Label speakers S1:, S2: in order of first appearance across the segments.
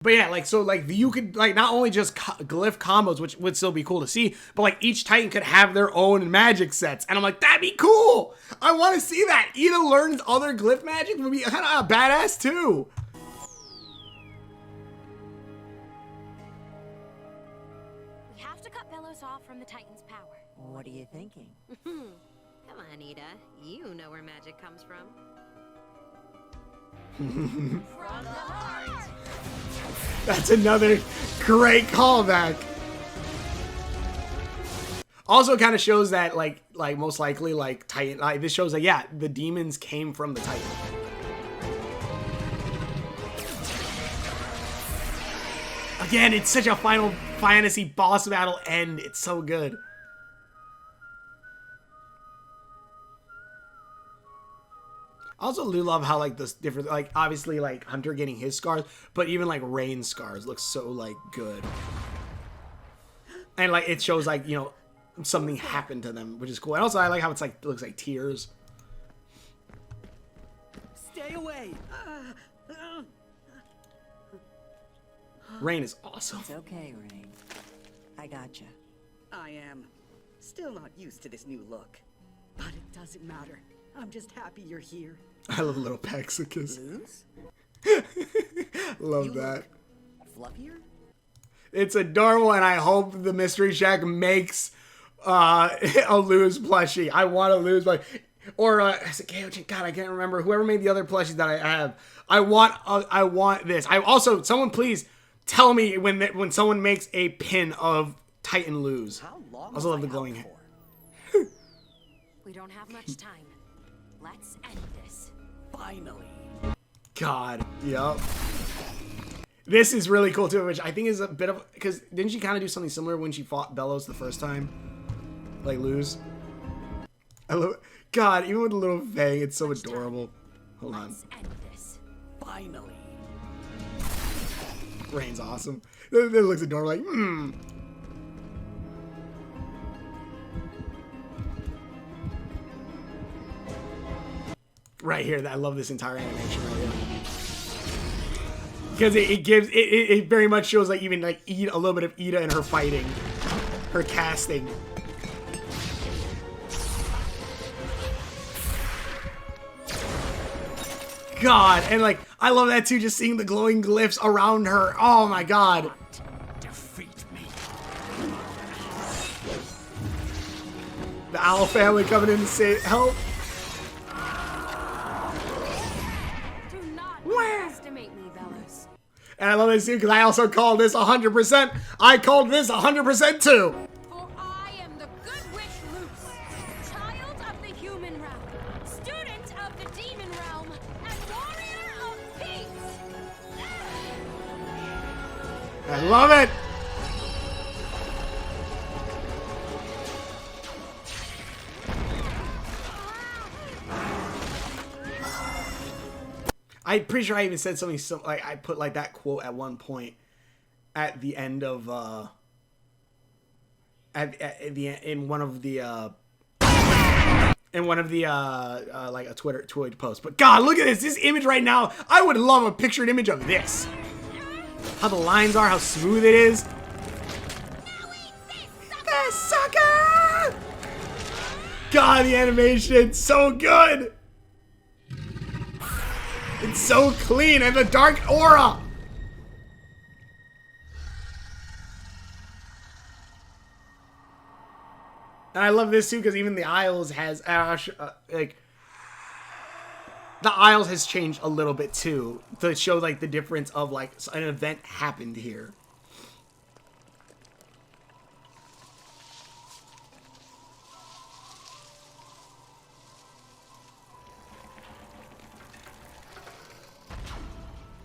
S1: But yeah, like, so, like, you could, like, not only just glyph combos, which would still be cool to see, but, like, each Titan could have their own magic sets. And I'm like, that'd be cool! I want to see that! Ida learns other glyph magic would be kind of badass, too!
S2: We have to cut Bellows off from the Titan's power.
S3: What are you thinking?
S4: Come on, Ida. You know where magic comes from.
S2: From the heart!
S1: That's another great callback. Also kind of shows that, like most likely, like, Titan, like, this shows that, yeah, the demons came from the Titan. Again, it's such a Final Fantasy boss battle end. It's so good. I also do love how, like, this different, like, obviously, like, Hunter getting his scars, but even, like, Rain's scars look so, like, good. And, like, it shows, like, you know, something happened to them, which is cool. And also, I like how it's, like, it looks like tears.
S3: Stay away!
S1: Rain is awesome.
S3: It's okay, Rain. I gotcha.
S5: I am still not used to this new look, but it doesn't matter. I'm just happy you're here.
S1: I love little Pexicus.
S3: Lose?
S1: Love
S5: You
S1: that.
S5: look fluffier?
S1: It's adorable, and I hope the Mystery Shack makes a Lose plushie. I want a Lose plushie. Or, is it Gaojin? God, I can't remember. Whoever made the other plushies that I have. I want this. I also, someone please tell me when someone makes a pin of Titan Lose.
S5: How long
S1: I also love
S5: was
S1: the glowing
S5: out
S1: hair.
S5: for?
S2: We don't have much time. Let's end this.
S5: Finally.
S1: God, yep. This is really cool too, which I think is a bit of, because didn't she kind of do something similar when she fought Bellows the first time? Like, Lose? I love it. God, even with the little fang, it's so adorable. Hold on.
S2: Let's end this.
S5: Finally.
S1: Rain's awesome. It looks adorable, like, Right here, I love this entire animation right here. Because it very much shows, like, even, like, a little bit of Ida and her fighting. Her casting. God, and, like, I love that too, just seeing the glowing glyphs around her. Oh my God.
S5: Defeat me.
S1: The Owl family coming in to say help.
S2: Do not underestimate me, Bellows.
S1: And I love this too, because I also called this 100%. I called this 100% too.
S2: For I am the Good Witch Luce, child of the human realm, student of the demon realm, and warrior of peace.
S1: I love it. I'm pretty sure I even said something like I put like that quote at one point at the end of in one of the like a Twitter post. But God, look at this image right now. I would love a pictured image of this. How the lines are, how smooth it is. This sucker! God, the animation, it's so good. It's so clean, and the dark aura. And I love this too, because even the Isles has like the Isles has changed a little bit too to show like the difference of like an event happened here.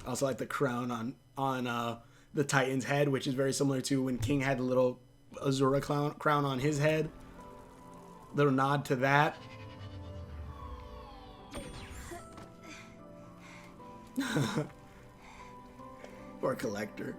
S1: Also like the crown on the Titan's head, which is very similar to when King had the little Azura crown on his head. Little nod to that. Or Collector.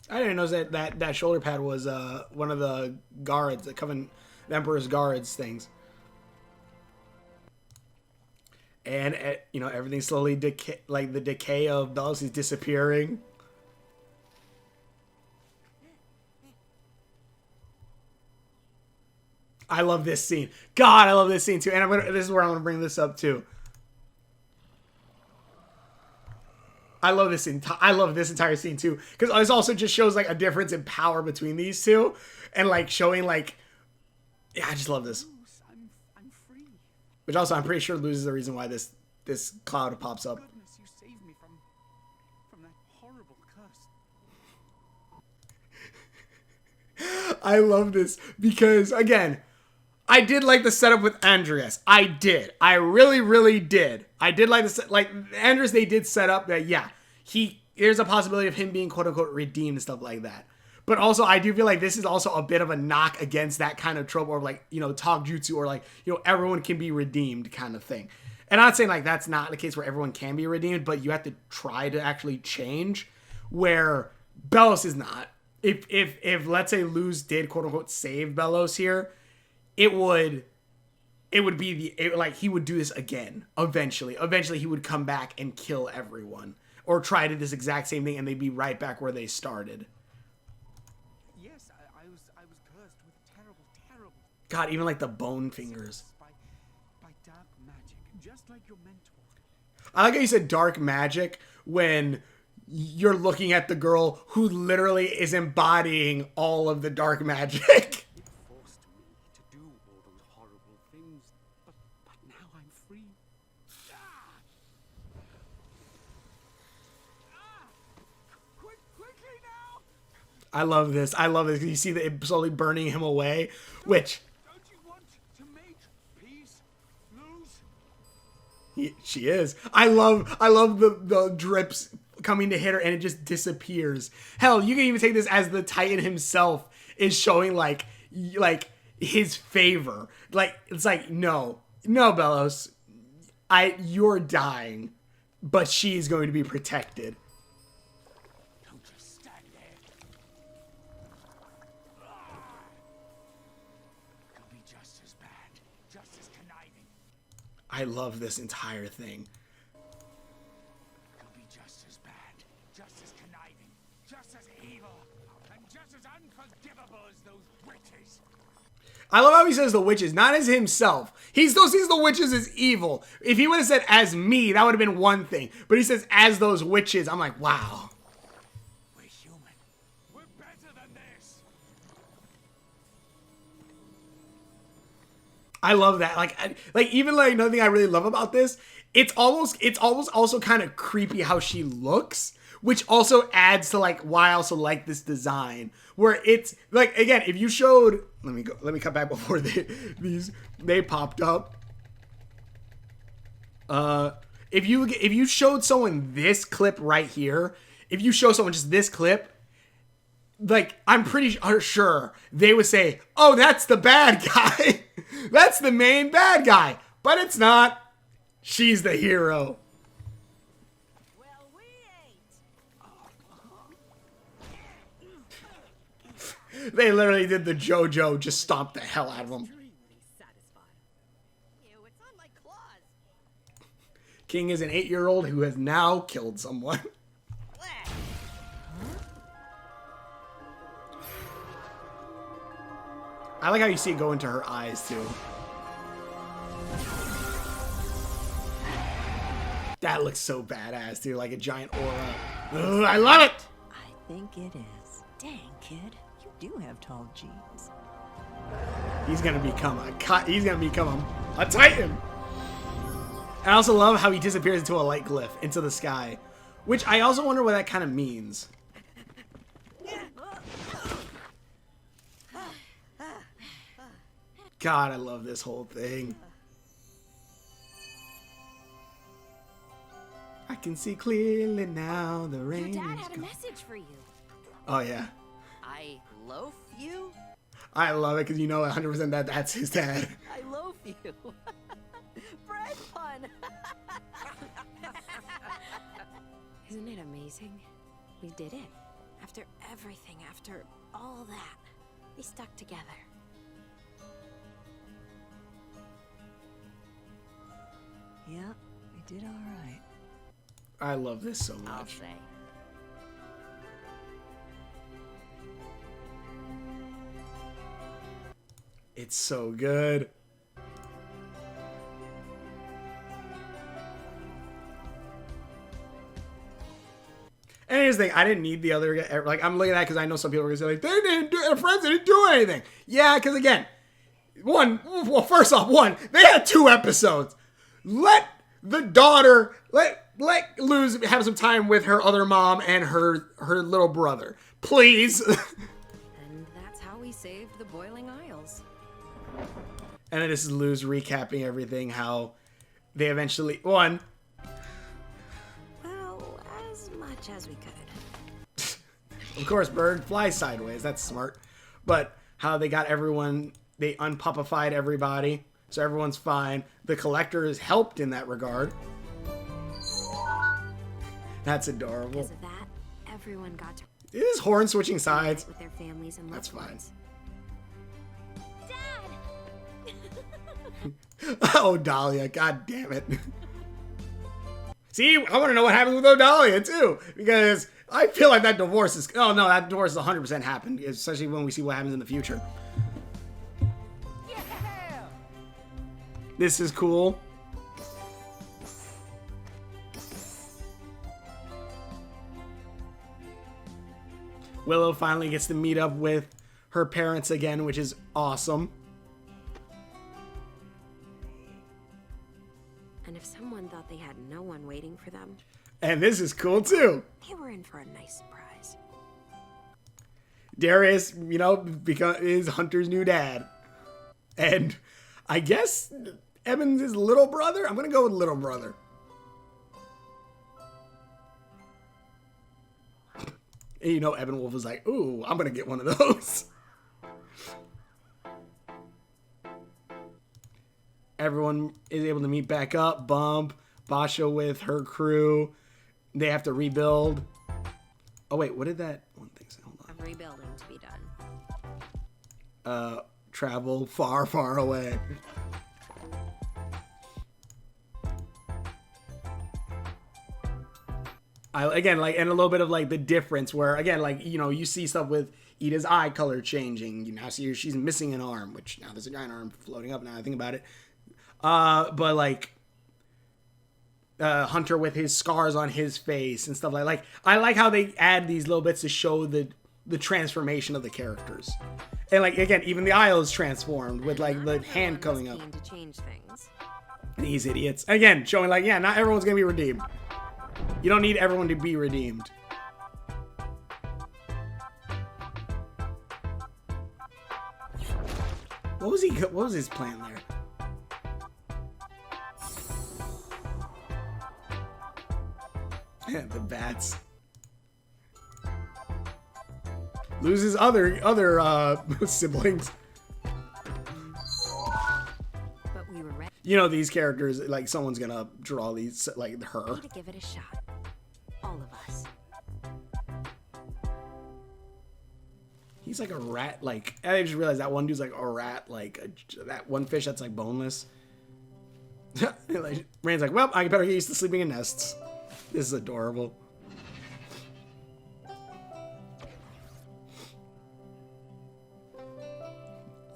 S1: I didn't know that shoulder pad was one of the guards, the Emperor's guards things. And you know, everything slowly like the decay of Bellows is disappearing. I love this scene. God, I love this scene too. And this is where I'm gonna bring this up too. I love this entire scene too, because this also just shows like a difference in power between these two, and like showing like, yeah, I just love this.
S6: I'm free.
S1: Which also, I'm pretty sure loses the reason why this cloud pops up.
S6: Goodness, you saved me from that horrible curse.
S1: I love this because, again, I did like the setup with Andreas. I did. I really, really did. I did like Andreas. They did set up that, yeah, there's a possibility of him being quote unquote redeemed and stuff like that. But also, I do feel like this is also a bit of a knock against that kind of trope, or like, you know, talk jutsu, or like, you know, everyone can be redeemed kind of thing. And I'm not saying like that's not the case where everyone can be redeemed, but you have to try to actually change, where Bellows is not. If let's say Luz did quote unquote save Bellows here, it would be like he would do this again eventually. Eventually he would come back and kill everyone, or try to do this exact same thing, and they'd be right back where they started.
S6: Yes, I was cursed with terrible.
S1: God, even like the bone fingers.
S6: By dark magic, just like your mentor.
S1: I like how you said dark magic when you're looking at the girl who literally is embodying all of the dark magic.
S6: It forced me to do all those horrible things, but now I'm free. Quickly now!
S1: I love this. I love this. You see that it slowly burning him away, which
S6: Don't you want to make peace, Luz?
S1: she is. I love the drips coming to hit her, and it just disappears. Hell, you can even take this as the Titan himself is showing like his favor. Like, it's like, no, Bellows, you're dying, but she's going to be protected.
S6: Don't just stand there. It'll be just as bad, just as conniving.
S1: I love this entire thing.
S6: It'll be just as bad, just as conniving, just as evil, and just as unforgivable as those witches.
S1: I love how he says the witches, not as himself. He still sees the witches as evil. If he would have said as me, that would have been one thing. But he says as those witches. I'm like, wow.
S6: We're human. We're better than this.
S1: I love that. Like even like another thing I really love about this, it's almost also kind of creepy how she looks, which also adds to like why I also like this design. Where it's like, again, if you showed, let me cut back before they popped up. If you showed someone this clip right here, if you show someone just this clip, like, I'm pretty sure they would say, oh, that's the bad guy. That's the main bad guy. But it's not. She's the hero.
S2: Well, we ain't.
S1: They literally did the JoJo, just stomped the hell out of him.
S5: Extremely satisfying.
S2: Ew, it's on my claws.
S1: King is an 8-year-old who has now killed someone. I like how you see it go into her eyes, too. That looks so badass, dude. Like a giant aura. Ugh, I love it!
S3: I think it is. Dang, kid. You do have tall jeans.
S1: He's gonna become a Titan! I also love how he disappears into a light glyph, into the sky. Which I also wonder what that kind of means. God, I love this whole thing. I can see clearly now the rain.
S2: Your dad
S1: is
S2: had a
S1: gone.
S2: message for you.
S1: Oh yeah,
S3: I loaf you?
S1: I love it because you know 100% that that's his dad.
S3: I loaf you. Bread pun.
S4: Isn't it amazing? We did it. After everything, after all that, they stuck together.
S3: Yeah, they did all right.
S1: I love this so
S3: I'll
S1: much.
S3: say.
S1: It's so good. And here's the thing, I didn't need the other, like, I'm looking at that because I know some people are going to say, like, they didn't do, their friends didn't do anything. Yeah, because again, first off, they had 2 episodes. Let the daughter, let Luz have some time with her other mom and her little brother. Please.
S4: And that's how we saved the Boiling Isles.
S1: And then this is Luz recapping everything, how they eventually, one,
S4: Well, as much as we could.
S1: of course, bird flies sideways. That's smart. But how they got everyone, they unpuppified everybody, so everyone's fine. The collector is helped in that regard. That's adorable.
S4: Because of that, everyone got to
S1: It is horn switching sides.
S4: with their families and loved
S1: That's fine.
S4: ones.
S2: Dad!
S1: Oh, Dahlia, god damn it. See, I want to know what happens with Odalia too, because I feel like that divorce is, oh no, that divorce is 100% happened, especially when we see what happens in the future.
S6: Yeah!
S1: This is cool. Willow finally gets to meet up with her parents again, which is awesome.
S4: And if someone thought they had no one waiting for them,
S1: And this is cool too.
S4: they were in for a nice surprise.
S1: Darius, you know, is Hunter's new dad. And I guess Evan's his little brother? I'm going to go with little brother. And you know, Evan Wolf was like, ooh, I'm going to get one of those. Everyone is able to meet back up. Bump, Basha with her crew. They have to rebuild. Oh, wait, what did that one thing say? Hold on.
S4: A rebuilding to be done.
S1: Travel far, far away. Again, like, and a little bit of like the difference where, again, like, you know, you see stuff with Ida's eye color changing. You now see she's missing an arm, which now there's a giant arm floating up now I think about it. But like, Hunter with his scars on his face and stuff like I like how they add these little bits to show the transformation of the characters. And like, again, even the Isle is transformed with like the hand coming up.
S4: Keen to change things.
S1: These idiots. Again, showing like, yeah, not everyone's gonna be redeemed. You don't need everyone to be redeemed. What was his plan there? The bats. Loses other siblings.
S4: But we were ready
S1: You know, these characters, like, someone's gonna draw these, like, her.
S4: to give it a shot. All of us.
S1: He's like a rat, like, I just realized that one dude's like a rat, like, that one fish that's, like, boneless. Like, Rand's like, well, I better get used to sleeping in nests. This is adorable.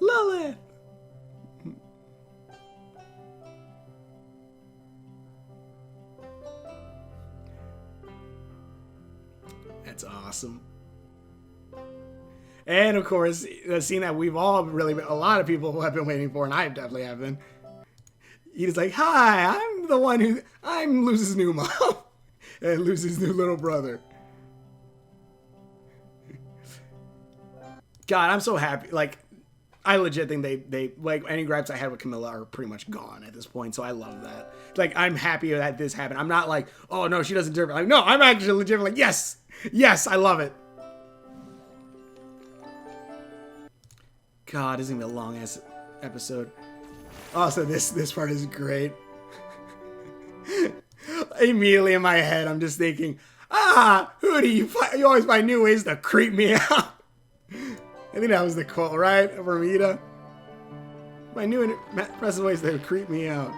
S1: Lilith! That's awesome. And of course, the scene that we've all really been, a lot of people have been waiting for, and I definitely have been. He's like, hi, I'm Luz's new mom. And Luz's new little brother. God, I'm so happy. Like, I legit think they like, any gripes I had with Camilla are pretty much gone at this point, so I love that. Like, I'm happy that this happened. I'm not like, oh no, she doesn't deserve it. Like, no, I'm actually legit like, yes, I love it. God, this is gonna be a long ass episode. Also, this part is great. Immediately in my head, I'm just thinking, Hootie, you always find new ways to creep me out. I think that was the quote, right? From Ida. My new impressive ways to creep me out.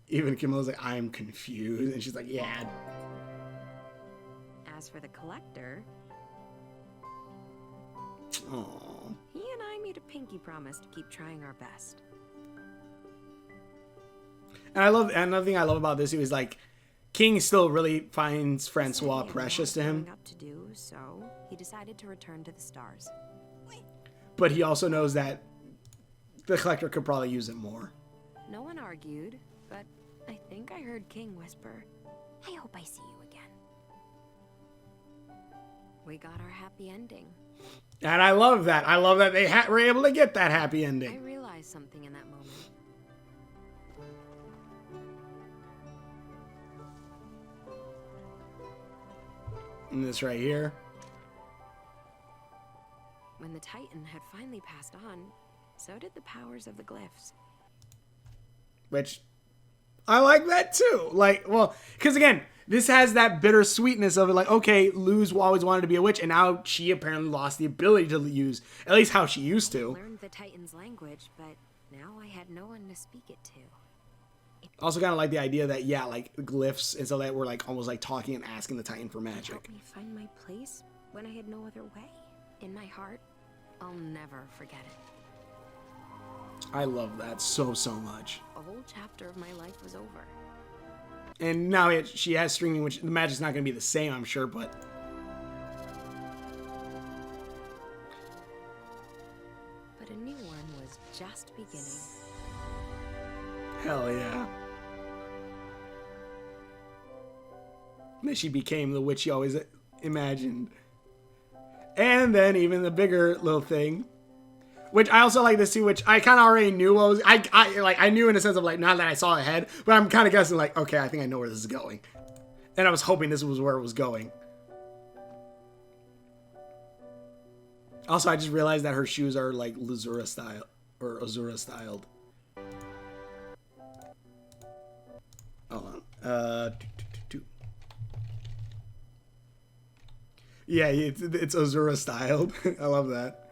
S1: Even Kimmel's like, I'm confused. And she's like, yeah.
S4: As for the collector,
S1: Aww.
S4: he and I made a pinky promise to keep trying our best.
S1: And another thing I love about this is like, King still really finds Francois precious to him.
S4: Up to do, so he decided to return to the stars.
S1: But he also knows that the collector could probably use it more.
S4: No one argued, but I think I heard King whisper, "I hope I see you again." We got our happy ending.
S1: And I love that. I love that they were able to get that happy
S4: I
S1: ending.
S4: realized something in that moment.
S1: And this right here.
S4: When the Titan had finally passed on, so did the powers of the glyphs.
S1: Which, I like that too. Like, well, because again, this has that bittersweetness of it. Like, okay, Luz always wanted to be a witch, and now she apparently lost the ability to use, at least how she used to.
S4: Learned the Titan's language, but now I had no one to speak it to.
S1: Also kind of like the idea that, yeah, like glyphs, and so that we're like almost like talking and asking the Titan for magic.
S4: Helped me find my place when I had no other way. In my heart, I'll never forget it.
S1: I love that so much.
S4: A whole chapter of my life was over.
S1: And now she has stringing, which the magic's not going to be the same, I'm sure, but...
S4: But a new one was just beginning.
S1: Hell yeah. And then she became the witch she always imagined. And then even the bigger little thing, which I also like this too, which I kind of already knew what was, I knew in a sense of like, not that I saw ahead, but I'm kind of guessing like, okay, I think I know where this is going. And I was hoping this was where it was going. Also, I just realized that her shoes are like Lazura style, or Azura styled. Hold on. Yeah, it's Azura styled. I love that.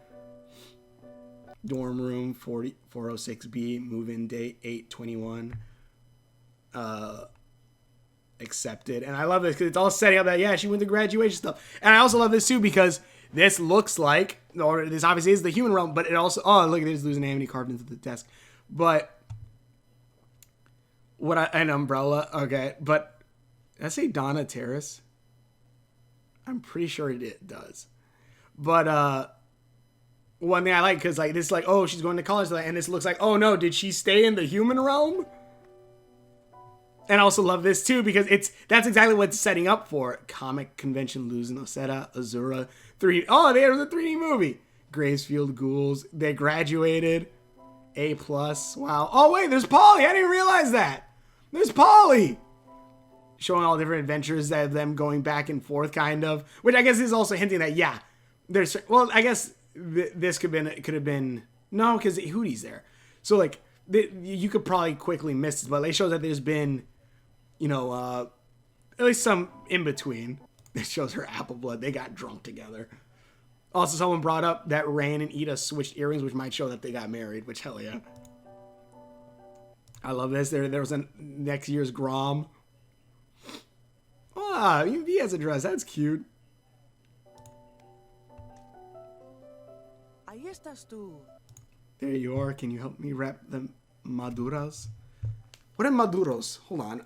S1: Dorm room 406B, move-in date 8/21. Accepted. And I love this because it's all setting up that, yeah, she went to graduation stuff. And I also love this too because this looks like, or this obviously is the human realm, but it also, oh, look at this, losing Amity carved into the desk. But, an umbrella, okay, but, did I say Donna Terrace? I'm pretty sure it does. But, one thing I like, because, like, this, like, oh, she's going to college, and this looks like, oh, no, did she stay in the human realm? And I also love this, too, because that's exactly what it's setting up for. Comic convention, Luz and Osetta, Azura, 3D. Oh, they have a 3D movie. Gracefield Ghouls. They graduated. A+. Wow. Oh, wait, there's Polly. I didn't realize that. There's Polly. Showing all different adventures of them going back and forth, kind of. Which I guess is also hinting that, yeah, there's, well, I guess this could have been, no, because Hootie's there. So, like, you could probably quickly miss it, but they show that there's been, you know, at least some in between. It shows her apple blood. They got drunk together. Also, someone brought up that Rain and Ida switched earrings, which might show that they got married, which, hell yeah. I love this. There was a next year's Grom. Ah, he has a dress. That's cute.
S7: Ahí estás tú.
S1: There you are. Can you help me wrap the maduras? What are maduros? Hold on.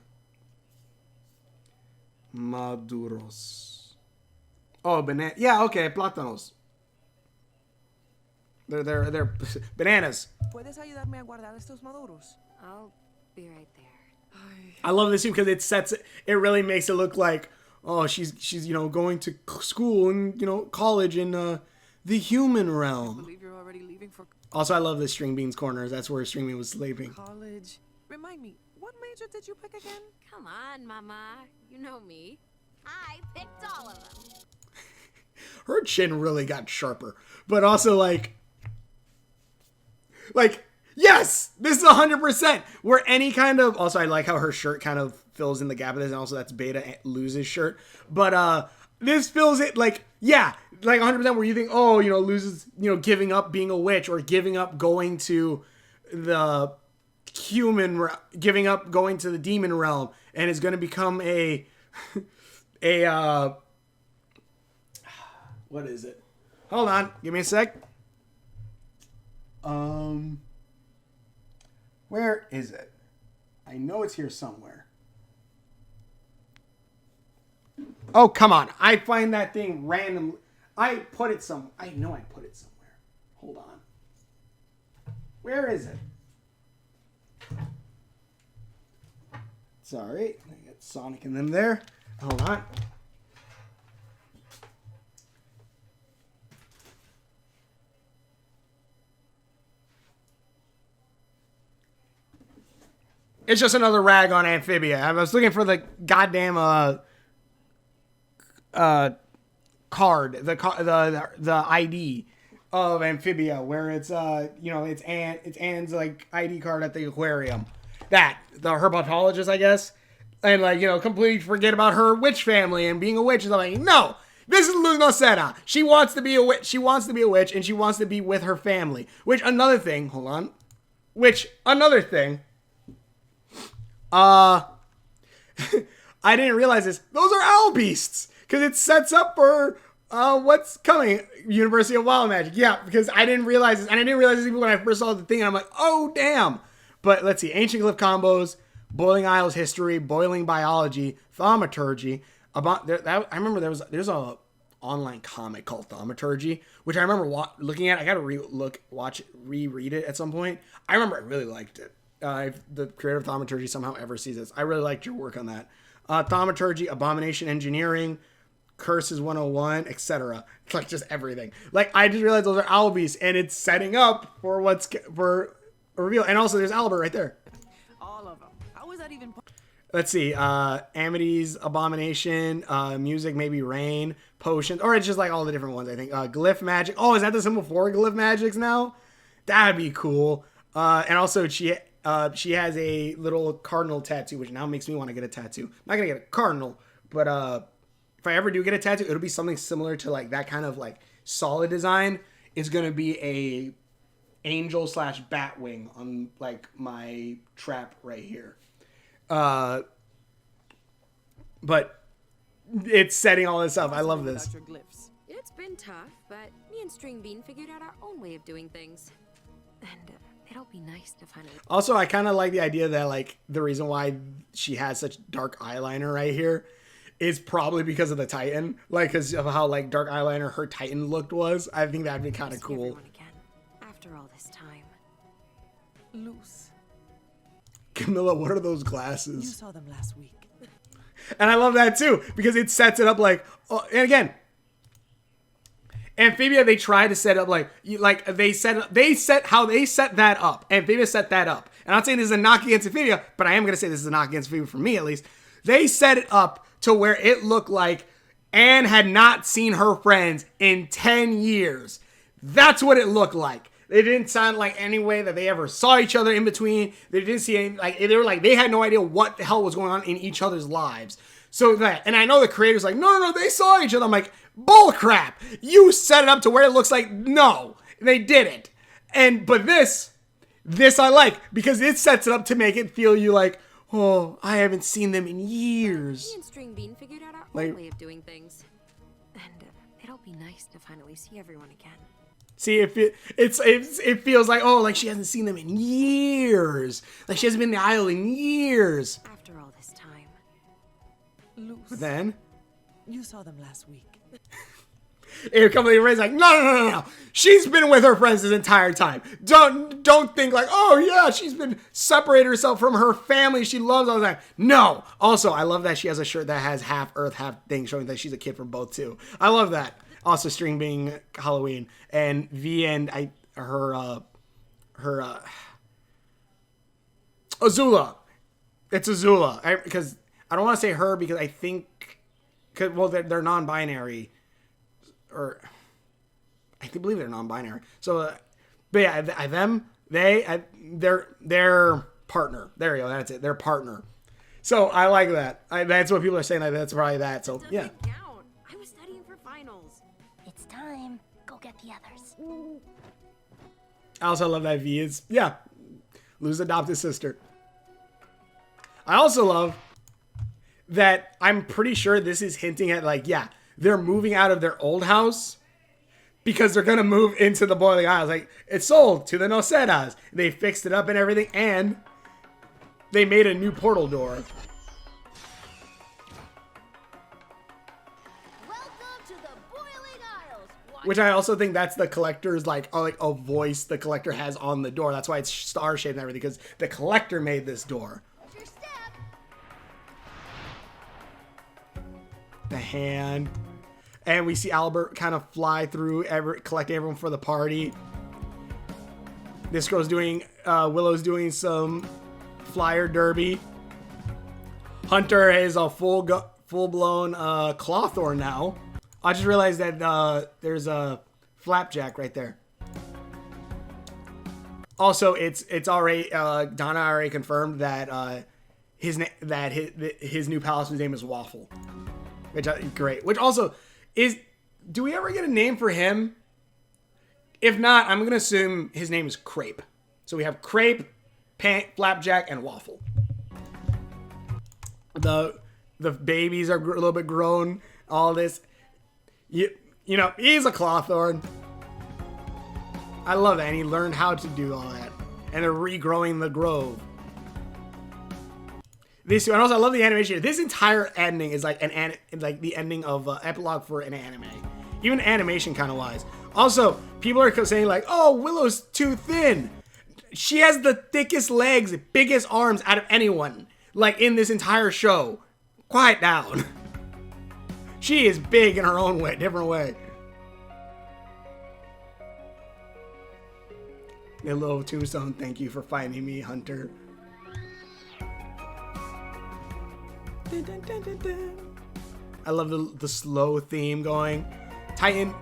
S1: Maduros. Oh, banana. Yeah, okay. Plátanos. They're bananas.
S7: ¿Puedes ayudarme a guardar estos maduros?
S4: I'll be right there.
S1: I love this too because it really makes it look like, oh, she's you know, going to school and, you know, college in the human
S7: I
S1: realm.
S7: believe you're already leaving for
S1: Also, I love the String Beans corners. That's where String Bean was sleeping.
S7: college. Remind me, what major did you pick again?
S4: Come on, Mama. You know me.
S2: I picked all of them.
S1: Her chin really got sharper, but also like, yes, this is 100%. Where any kind of, also I like how her shirt kind of fills in the gap of this, and also that's Beta Luz's shirt. But this fills it like, yeah, like 100% where you think, oh, you know, Luz is, you know, giving up being a witch or giving up going to the giving up going to the demon realm and is going to become a what is it? Hold on, give me a sec. Where is it? I know it's here somewhere. Oh, come on. I find that thing randomly. I put it some. I know I put it somewhere. Hold on. Where is it? Sorry. I got Sonic and them there. Hold on. It's just another rag on Amphibia. I was looking for the goddamn card, the ID of Amphibia, where it's you know, it's Anne's like ID card at the aquarium. That the herpetologist, I guess, and like, you know, completely forget about her witch family and being a witch. And I'm like, no, this is Luz Noceta. She wants to be a witch. She wants to be a witch, and she wants to be with her family. Which another thing. Hold on. Which another thing. I didn't realize this. Those are owl beasts because it sets up for what's coming. University of Wild Magic. Yeah, because I didn't realize this, and I didn't realize this even when I first saw the thing. And I'm like, oh damn. But let's see, ancient glyph combos, boiling isles history, boiling biology, thaumaturgy. I remember there's a online comic called Thaumaturgy, which I remember looking at. I gotta reread it at some point. I remember I really liked it. If the creator of Thaumaturgy somehow ever sees this, I really liked your work on that. Thaumaturgy, Abomination Engineering, Curses 101, etc. It's like just everything. Like, I just realized those are owl beasts, and it's setting up for for a reveal. And also, there's Albert right there.
S7: All of them. How is that even?
S1: Let's see. Amity's Abomination, music, maybe Rain, Potions, or it's just like all the different ones, I think. Glyph Magic. Oh, is that the symbol for Glyph Magics now? That'd be cool. And also, she has a little cardinal tattoo, which now makes me want to get a tattoo. I'm not gonna get a cardinal, but if I ever do get a tattoo, it'll be something similar to like that kind of like solid design. It's gonna be a angel / bat wing on like my trap right here. But it's setting all this up. I love this.
S7: Your glyphs.
S4: It's been tough, but me and String Bean figured out our own way of doing things. And it'll be nice to finally...
S1: Also, I kind of like the idea that like the reason why she has such dark eyeliner right here is probably because of the Titan. Like, because of how like dark eyeliner her Titan looked was. I think that'd be kind of cool.
S4: Everyone again, after all this time.
S7: Loose.
S1: Camilla, what are those
S7: You
S1: glasses?
S7: saw them last week.
S1: And I love that too, because it sets it up like, oh, and again, Amphibia, they try to set up like they set that up. Amphibia set that up. And I'm not saying this is a knock against Amphibia, but I am going to say this is a knock against Amphibia for me at least. They set it up to where it looked like Anne had not seen her friends in 10 years. That's what it looked like. It didn't sound like any way that they ever saw each other in between. They didn't see any, like, they were like, they had no idea what the hell was going on in each other's lives. So that, and I know the creator's like, no, they saw each other. I'm like, bull crap. You set it up to where it looks like, no, they didn't. But this I like, because it sets it up to make it feel you like, oh, I haven't seen them in years.
S4: Me and String Bean figured out our
S1: Like-
S4: own way of doing things. And it'll be nice to finally see everyone again.
S1: See, it feels like, oh, like she hasn't seen them in years. Like she hasn't been in the aisle in years.
S4: After all this time.
S7: Loose.
S1: But then
S7: You saw them last week.
S1: it comes to Ray's like, no. She's been with her friends this entire time. Don't think like, oh yeah, she's been separated herself from her family she loves all the time. No. Also, I love that she has a shirt that has half Earth, half thing, showing that she's a kid from both too. I love that. Also, String being Halloween and V and her Azula. It's Azula because I don't want to say her because I think, well, they're non-binary, or I believe they're non-binary. So, but yeah, their partner. There you go. That's it. Their partner. So I like that. That's what people are saying. Like, that's probably that. So yeah.
S4: Count. I was studying for finals.
S2: It's time. Go get the others.
S1: I also love that V is, yeah, Lou's adopted sister. I also love that I'm pretty sure this is hinting at, like, yeah, they're moving out of their old house because they're going to move into the Boiling Isles. Like, it's sold to the Nocedas. They fixed it up and everything, and they made a new portal door.
S2: Welcome to the Boiling Isles.
S1: Which I also think that's the collector's, like a voice the collector has on the door. That's why it's star-shaped and everything, because the collector made this door.
S2: Watch your step.
S1: The hand. And we see Albert kind of fly through, collecting everyone for the party. This girl's doing, Willow's doing some flyer derby. Hunter is a full-blown Clawthorn now. I just realized that there's a Flapjack right there. Also, it's already Donna already confirmed that his new palace's name is Waffle, which great. Which also is, do we ever get a name for him? If not, I'm gonna assume his name is Crepe. So we have Crepe, Flapjack, and Waffle. The babies are a little bit grown. All this, you know, he's a Clawthorn. I love that, and he learned how to do all that. And they're regrowing the grove. These two, and also I love the animation. This entire ending is like like the ending of epilogue for an anime, even animation kind of wise. Also, people are saying like, "Oh, Willow's too thin." She has the thickest legs, biggest arms out of anyone, like in this entire show. Quiet down. She is big in her own way, different way. A little tombstone. Thank you for finding me, Hunter. Dun, dun, dun, dun, dun. I love the slow theme going. Titan.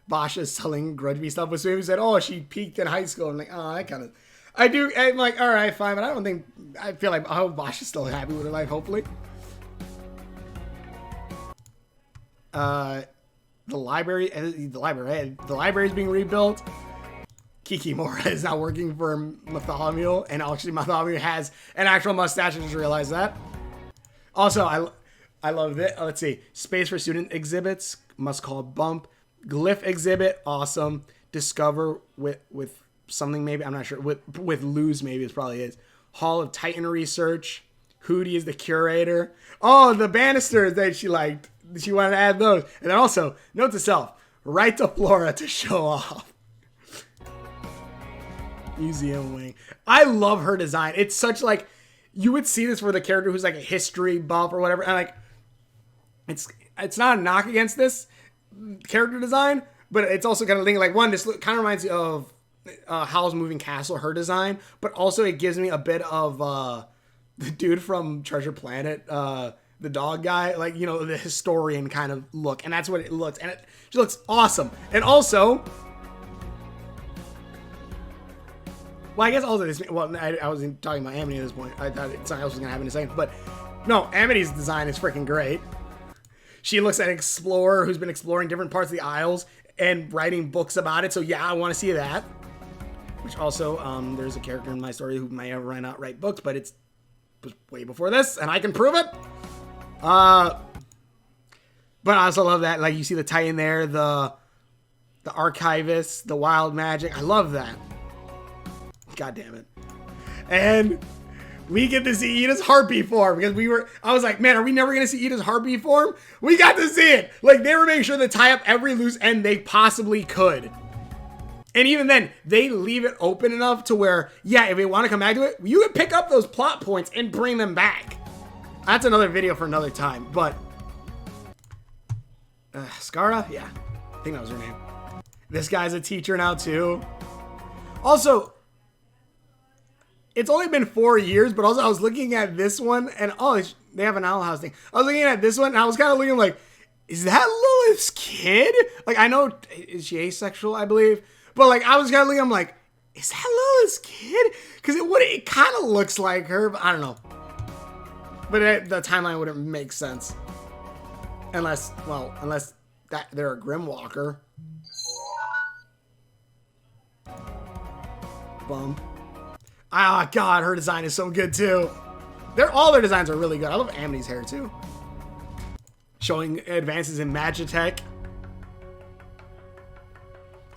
S1: Basha's selling grudgy stuff with Swim. Said, "Oh, she peaked in high school." I'm like, "Oh, I kind of, I do." I'm like, "All right, fine," but I don't think. I feel like I hope Basha's still happy with her life. Hopefully. The library is being rebuilt. Kikimora is now working for Bartholomew, and actually Bartholomew has an actual mustache. I just realized that. Also, I love it. Let's see, space for student exhibits must call bump. Glyph exhibit, awesome. Discover with something, maybe, I'm not sure. With Luz, maybe it probably is. Hall of Titan research. Hootie is the curator. Oh, the banisters that she liked. She wanted to add those. And then also, note to self, write to Flora to show off. Museum wing. I love her design. It's such like, you would see this for the character who's like a history buff or whatever. And like, it's not a knock against this character design, but it's also kind of thing like, one, this kind of reminds me of Howl's Moving Castle, her design, but also it gives me a bit of the dude from Treasure Planet, the dog guy, like, you know, the historian kind of look, and that's what it looks, and she looks awesome. And also, well, I guess also this, well, I wasn't talking about Amity at this point. I thought something else was gonna happen in a second, but no, Amity's design is freaking great. She looks like an explorer who's been exploring different parts of the Isles and writing books about it. So yeah, I want to see that. Which also, there's a character in my story who may have run out write books, but it was way before this, and I can prove it. But I also love that, like, you see the Titan there, the archivist, the wild magic. I love that. God damn it. And we get to see Ida's heartbeat form, because I was like, man, are we never going to see Ida's heartbeat form? We got to see it. Like, they were making sure to tie up every loose end they possibly could. And even then, they leave it open enough to where, yeah, if they want to come back to it, you can pick up those plot points and bring them back. That's another video for another time, but Skara? Yeah, I think that was her name. This guy's a teacher now too. Also, it's only been 4 years, but also I was looking at this one, and oh, they have an Owl House thing. I was looking at this one, and I was kind of looking like, is that Lilith's kid? Like, I know, is she asexual, I believe? But like, I was kind of looking, I'm like, Is that Lula's kid? Because it kind of looks like her, but I don't know. But the timeline wouldn't make sense. Unless that they're a Grimwalker. Bum. Ah, God, her design is so good too. All their designs are really good. I love Amity's hair too. Showing advances in Magitech.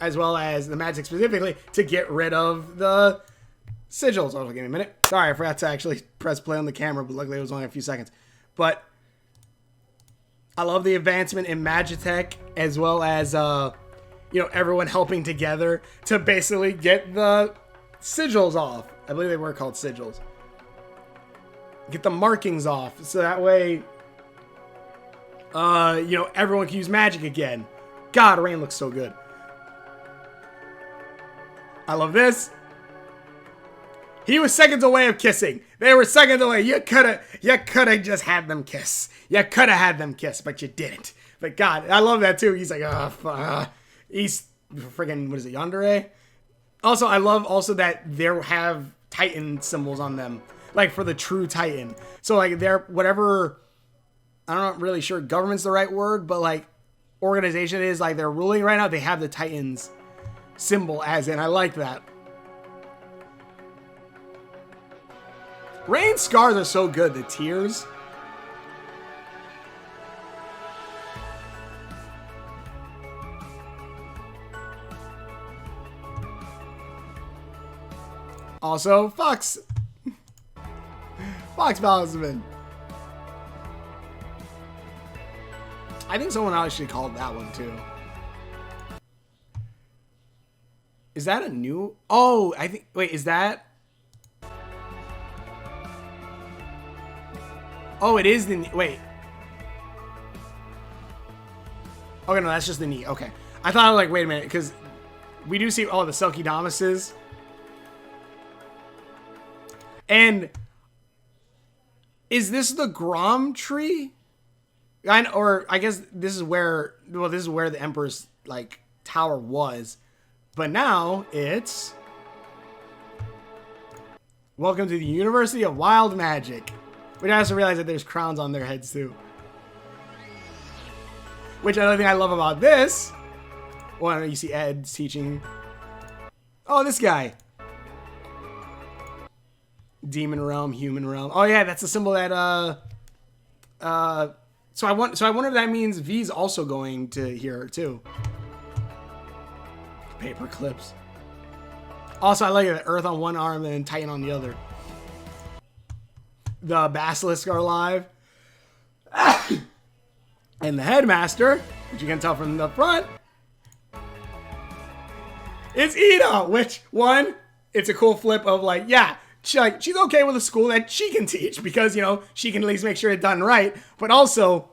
S1: As well as the magic specifically to get rid of the sigils. Oh, give me a minute. Sorry, I forgot to actually press play on the camera, but luckily it was only a few seconds. But I love the advancement in Magitech, as well as everyone helping together to basically get the sigils off. I believe they were called sigils. Get the markings off, so that way, everyone can use magic again. God, Rain looks so good. I love this. He was seconds away of kissing. They were seconds away. You coulda just had them kiss. You coulda had them kiss, but you didn't. But God, I love that too. He's like, he's friggin', what is it, Yandere? Also, I love also that they have Titan symbols on them, like for the true Titan. So like they're whatever, I'm not really sure government's the right word, but like organization is like they're ruling right now. They have the Titans symbol as in. I like that. Rain's scars are so good. The tears. Also, Fox. Fox Balisman. I think someone else should call that one too. Is that a new? Oh, I think. Wait, is that? Oh, it is the. Wait. Okay, no, that's just the knee. Okay. I thought I was like, wait a minute, because we do see all the Selkie Damases. And is this the Grom tree? Or I guess this is where, well, this is where the Emperor's like tower was. But now it's welcome to the University of Wild Magic. Which I also realize that there's crowns on their heads too. Which another thing I love about this. Well, you see Ed teaching. Oh, this guy. Demon realm, human realm. Oh yeah, that's a symbol that so I wonder if that means V's also going to here too. Paper clips. Also, I like it. Earth on one arm and Titan on the other. The Basilisk are alive. And the Headmaster, which you can tell from the front, is Ida. Which one? It's a cool flip of like, yeah, she's okay with a school that she can teach because, you know, she can at least make sure it's done right. But also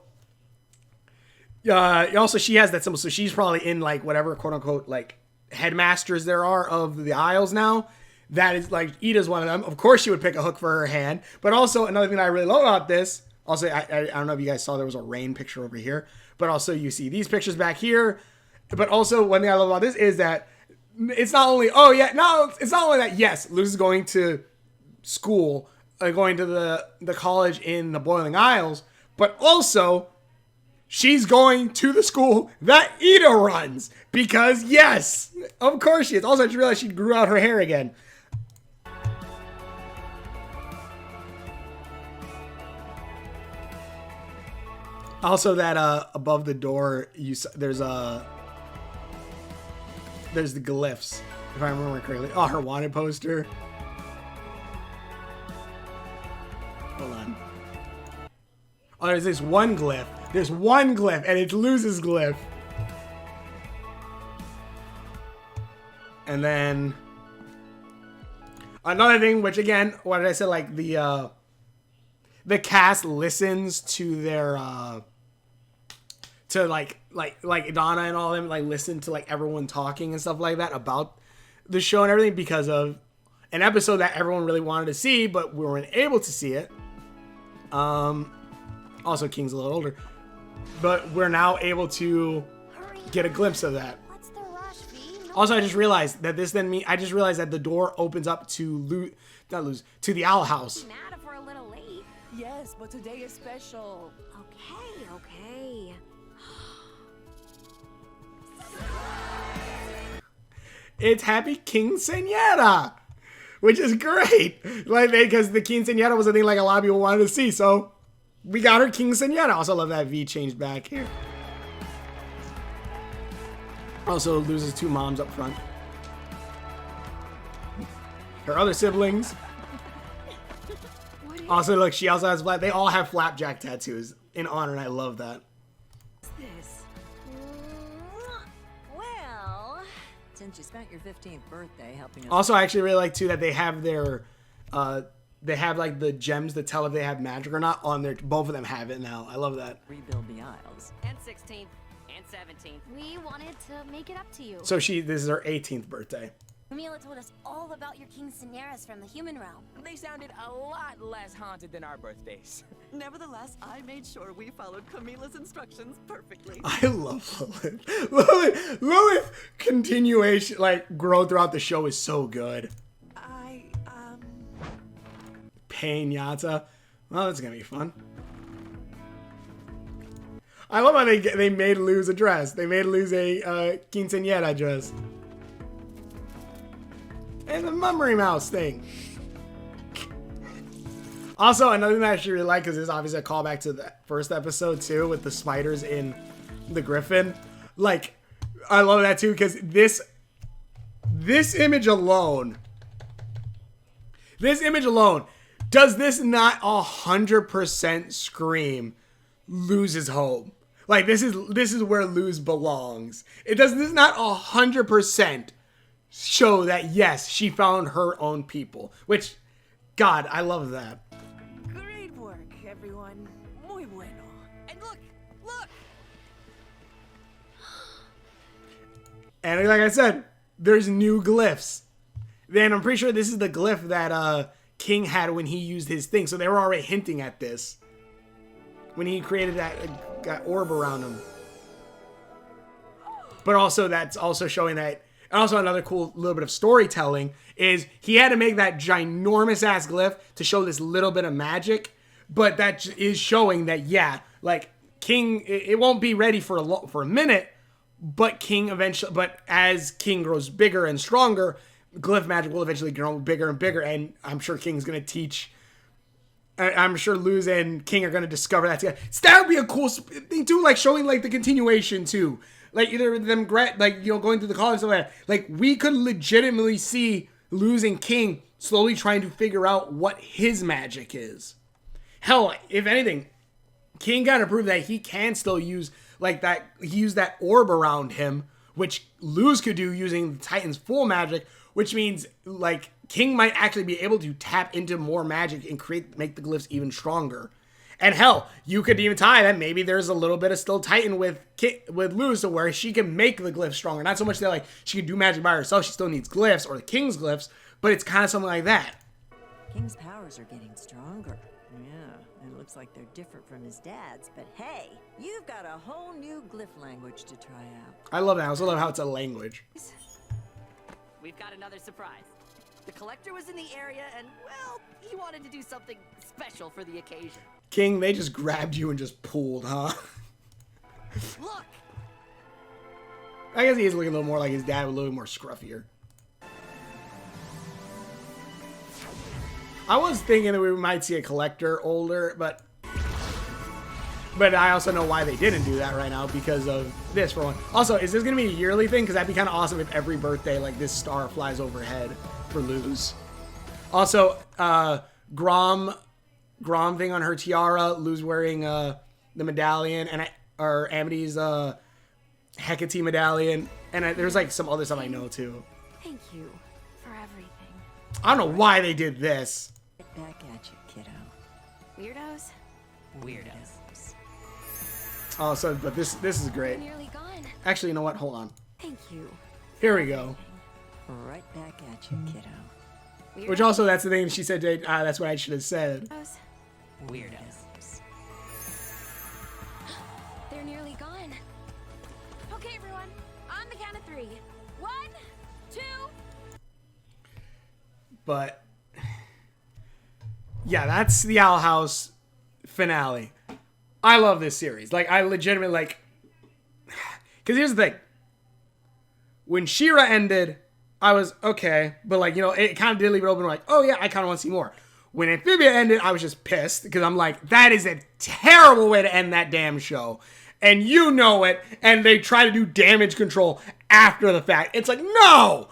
S1: she has that symbol, so she's probably in like whatever quote unquote like headmasters there are of the Isles now. That is like Ida's one of them. Of course, she would pick a hook for her hand. But also another thing I really love about this. Also, I don't know if you guys saw there was a rain picture over here, but also you see these pictures back here. But also one thing I love about this is that it's not only it's not only that yes, Luz is going to school, going to the college in the Boiling Isles, but also she's going to the school that Ida runs because yes, of course she is. Also, I just realized she grew out her hair again. Also, that above the door, there's the glyphs, if I remember correctly. Oh, her wanted poster. Hold on. Oh, there's this one glyph. There's one glyph, and it's Luz's glyph. And then another thing, which again, what did I say? Like the cast listens to their to like Donna and all of them, like listen to like everyone talking and stuff like that about the show and everything because of an episode that everyone really wanted to see, but we weren't able to see it. Also King's a little older, but we're now able to get a glimpse of that.
S2: What's the rush, V? No
S1: Also, I just realized that this then I just realized that the door opens up to to the owl house.
S4: Mad if we're a little late.
S7: Yes, but today is special.
S4: Okay.
S1: It's Happy Quinceañera, which is great. Like, because the Quinceañera was a thing like a lot of people wanted to see, so we got her Quinceañera. Also love that V changed back here. Also loses 2 moms up front. Her other siblings. Also, look, she also has they all have flapjack tattoos in honor, and I love that.
S3: This. Well, since you spent your 15th birthday helping us.
S1: Also, I actually really like too that they have their, they have like the gems to tell if they have magic or not on their. Both of them have it now. I love that.
S3: Rebuild the aisles.
S8: And 16th. And 17th.
S2: We wanted to make it up to you.
S1: So this is her 18th birthday.
S2: Camila told us all about your quinceañeras from the human realm.
S8: They sounded a lot less haunted than our birthdays.
S7: Nevertheless, I made sure we followed Camila's instructions perfectly.
S1: I love Lilith. Lilith continuation, like growth throughout the show is so good. Peñata. Well, that's gonna be fun. I love how they made Luz a dress. They made Luz a quinceañera dress. And the Mummery Mouse thing. Also, another thing that I actually really like, because this is obviously a callback to the first episode too, with the spiders in the griffin. Like, I love that too, because this image alone, does this not 100% scream Luz's home? Like, this is where Luz belongs. This is not 100% show that, yes, she found her own people. Which, God, I love that.
S7: Great work, everyone. Muy bueno.
S8: And look!
S1: And like I said, there's new glyphs. Then I'm pretty sure this is the glyph that King had when he used his thing. So they were already hinting at this when he created that orb around him. But also, that's also showing that. And also another cool little bit of storytelling is he had to make that ginormous ass glyph to show this little bit of magic. But that is showing that, yeah, like King, it won't be ready for a minute. But as King grows bigger and stronger, glyph magic will eventually grow bigger and bigger. And I'm sure King's going to teach. I'm sure Luz and King are going to discover that together. So that would be a cool thing too, like showing like the continuation too. Like either them, like, you know, going through the college and stuff like that. Like, we could legitimately see Luz and King slowly trying to figure out what his magic is. Hell, if anything, King got to prove that he can still use like that. He used that orb around him, which Luz could do using the Titan's full magic, which means like King might actually be able to tap into more magic and make the glyphs even stronger. And hell, you could even tie that maybe there's a little bit of still Titan with Luz, so where she can make the glyphs stronger. Not so much that like she can do magic by herself, she still needs glyphs or the King's glyphs, but it's kind of something like that.
S3: King's powers are getting stronger. Yeah, and it looks like they're different from his dad's, but hey, you've got a whole new glyph language to try out.
S1: I love that. I also love how it's a language.
S8: We've got another surprise. The collector was in the area and, well, he wanted to do something special for the occasion.
S1: King, they just grabbed you and just pulled, huh?
S8: Look!
S1: I guess he is looking a little more like his dad, a little more scruffier. I was thinking that we might see a collector older, but I also know why they didn't do that right now, because of this, for one. Also, is this going to be a yearly thing? Because that'd be kind of awesome if every birthday, like, this star flies overhead for Luz. Also, Grom thing on her tiara, Luz wearing the medallion, and Amity's Hecate medallion, and there's like some other stuff I know too.
S4: Thank you for everything.
S1: I don't know why they did this.
S3: Get back at you, kiddo.
S4: Weirdos?
S8: Weirdos.
S1: Oh, so but this is great.
S4: Nearly gone.
S1: Actually, you know what? Hold on.
S4: Thank you.
S1: Here we go.
S3: Right back at you, kiddo.
S1: Which also, that's the thing she said. That's what I should have said.
S8: Weirdos.
S4: They're nearly gone. Okay, everyone. On the count of 3.
S2: 1, 2.
S1: But yeah, that's the Owl House finale. I love this series. Like, I legitimately, like, because here's the thing. When She-Ra ended, I was okay, but like, you know, it kind of did leave it open. Like, oh yeah, I kind of want to see more. When Amphibia ended, I was just pissed because I'm like, that is a terrible way to end that damn show. And you know it, and they try to do damage control after the fact. It's like, no,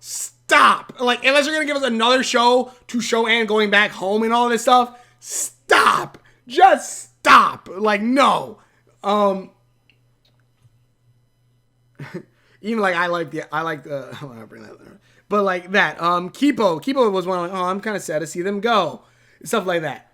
S1: stop. Like, unless you're going to give us another show to show Anne going back home and all this stuff, stop. Just stop. Like, no. Even like, I like the, I'll bring that there. But like that, Kipo was one, like, oh, I'm kind of sad to see them go. Stuff like that.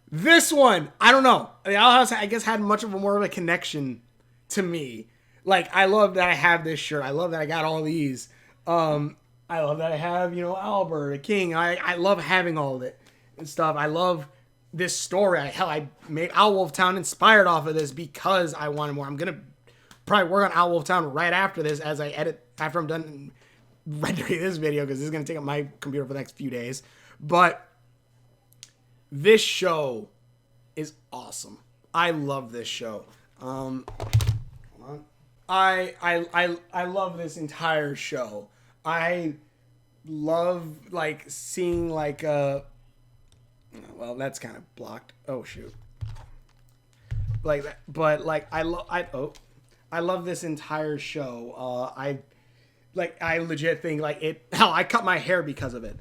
S1: This one, I don't know. The Owl House, I guess, had much of a more of a connection to me. Like, I love that I have this shirt. I love that I got all these. I love that I have, you know, Albert, a King. I love having all of it and stuff. I love this story. I made Owl Wolf Town inspired off of this because I wanted more. I'm going to probably work on Owl Wolf Town right after this as I edit, after I'm done rendering this video, because this is going to take up my computer for the next few days. But this show is awesome. I love this show. Hold on. I love this entire show. I love like seeing like well, that's kind of blocked. Oh shoot. Like that, but like I love this entire show. I legit think like it. Hell, I cut my hair because of it.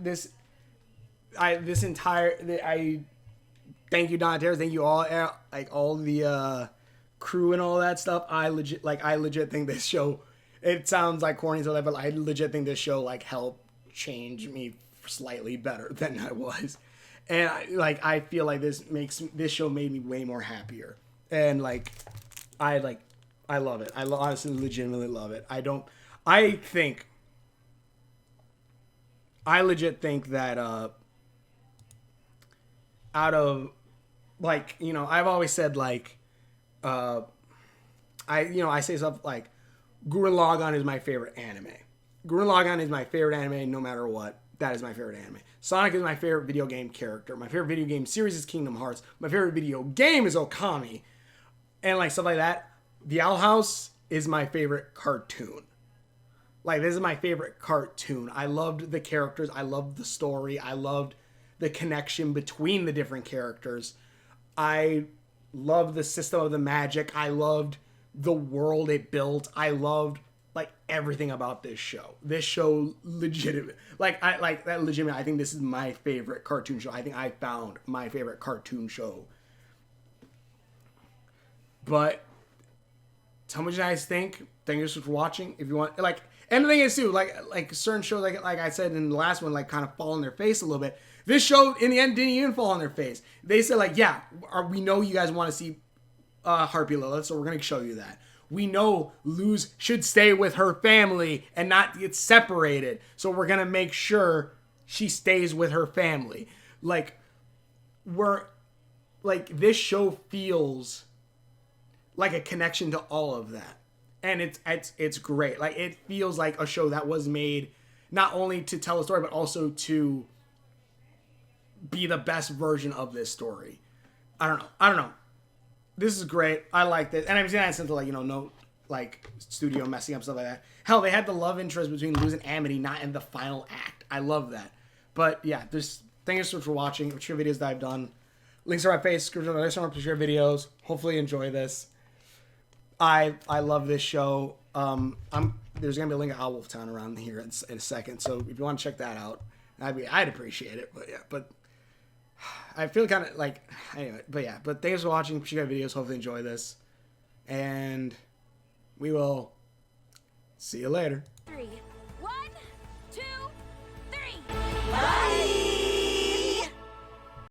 S1: This entire thank you Donatero, thank you all, like all the crew and all that stuff. I legit think this show, it sounds like corny so that, but I legit think this show like helped change me slightly better than I was. And I feel like this show made me way more happier. And I love it. I honestly legitimately love it. I legit think that out of like, you know, I've always said like I say stuff like Gurren Lagann is my favorite anime. Gurren Lagann is my favorite anime no matter what. That is my favorite anime. Sonic is my favorite video game character. My favorite video game series is Kingdom Hearts. My favorite video game is Okami. And like stuff like that. The Owl House is my favorite cartoon. Like, this is my favorite cartoon. I loved the characters. I loved the story. I loved the connection between the different characters. I loved the system of the magic. I loved the world it built. I loved like everything about this show. This show legitimate. I think this is my favorite cartoon show. I think I found my favorite cartoon show. But tell me what you guys think. Thank you for watching. If you want, like, and the thing is too, like certain shows, like I said in the last one, like kind of fall on their face a little bit. This show in the end didn't even fall on their face. They said like, yeah, we know you guys want to see Harpy Lilith, so we're gonna show you that. We know Luz should stay with her family and not get separated, so we're gonna make sure she stays with her family. This show feels like a connection to all of that. And it's great. Like, it feels like a show that was made not only to tell a story, but also to be the best version of this story. I don't know. This is great. I like this. And I'm saying that since, like, you know, no, like, studio messing up stuff like that. Hell, they had the love interest between Luz and Amity not in the final act. I love that. But, yeah, thank you so much for watching. Which videos that I've done. Links are on my face. Description. There's some more share videos. Hopefully enjoy this. I love this show. There's gonna be a link to Owl Wolf Town around here in a second, so if you want to check that out, I'd appreciate it. But yeah, but I feel kind of like anyway. But yeah, but thanks for watching. Check out videos. Hopefully enjoy this, and we will see you later.
S2: 3, 1, 2, 3.
S3: Bye.